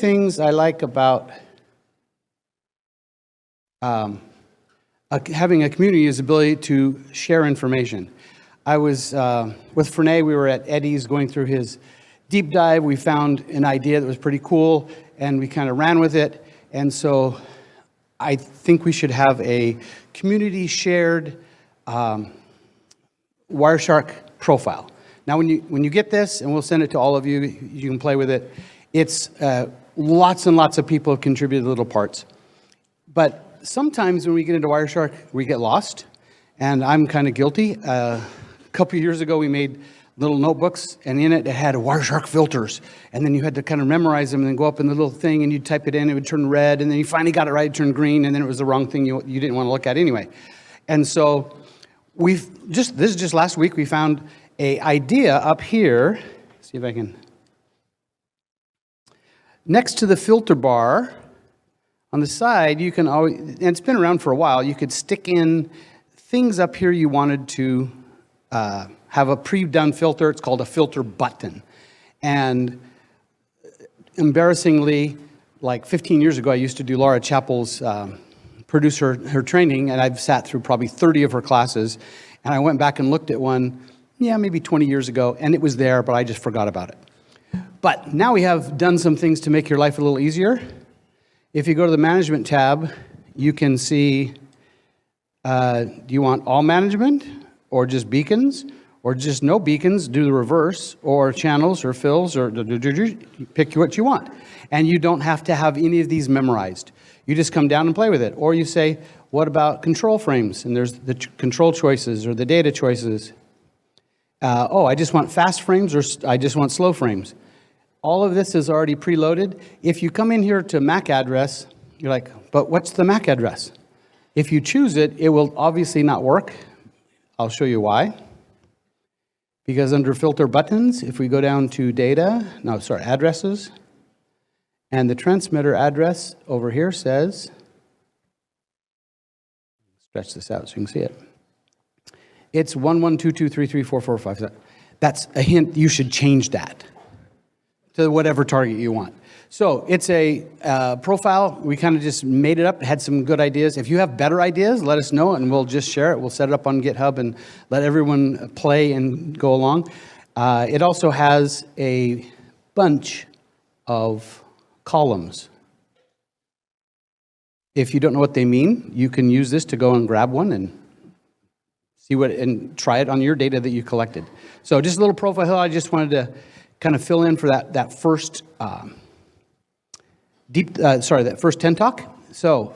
things I like about having a community is the ability to share information. I was with Fernay, we were at Eddie's going through his deep dive. We found an idea that was pretty cool, and we kind of ran with it. And so I think we should have a community shared Wireshark profile. Now, when you get this, and we'll send it to all of you, you can play with it. It's lots and lots of people have contributed little parts. But sometimes when we get into Wireshark, we get lost, and I'm kind of guilty. A couple of years ago, we made little notebooks, and in it had Wireshark filters, and then you had to kind of memorize them and then go up in the little thing, and you'd type it in, it would turn red, and then you finally got it right, it turned green, and then it was the wrong thing you didn't want to look at anyway. And so this is just last week, we found an idea up here. See if I can. Next to the filter bar, on the side, you can always, and it's been around for a while, you could stick in things up here you wanted to have a pre-done filter. It's called a filter button. And embarrassingly, like 15 years ago, I used to do Laura Chappell's producer, her training, and I've sat through probably 30 of her classes. And I went back and looked at one, maybe 20 years ago, and it was there, but I just forgot about it. But now we have done some things to make your life a little easier. If you go to the management tab, you can see, do you want all management, or just beacons, or just no beacons, do the reverse, or channels, or fills, or pick what you want. And you don't have to have any of these memorized. You just come down and play with it. Or you say, what about control frames? And there's the control choices, or the data choices. I just want fast frames, or I just want slow frames. All of this is already preloaded. If you come in here to MAC address, you're like, but what's the MAC address? If you choose it, it will obviously not work. I'll show you why. Because under filter buttons, if we go down to addresses, and the transmitter address over here says, stretch this out so you can see it. It's 1122334455. That's a hint, you should change that to whatever target you want. So it's a profile. We kind of just made it up, had some good ideas. If you have better ideas, let us know, and we'll just share it. We'll set it up on GitHub and let everyone play and go along. It also has a bunch of columns. If you don't know what they mean, you can use this to go and grab one and see and try it on your data that you collected. So just a little profile. I just wanted to kind of fill in for that first that first 10 talk. So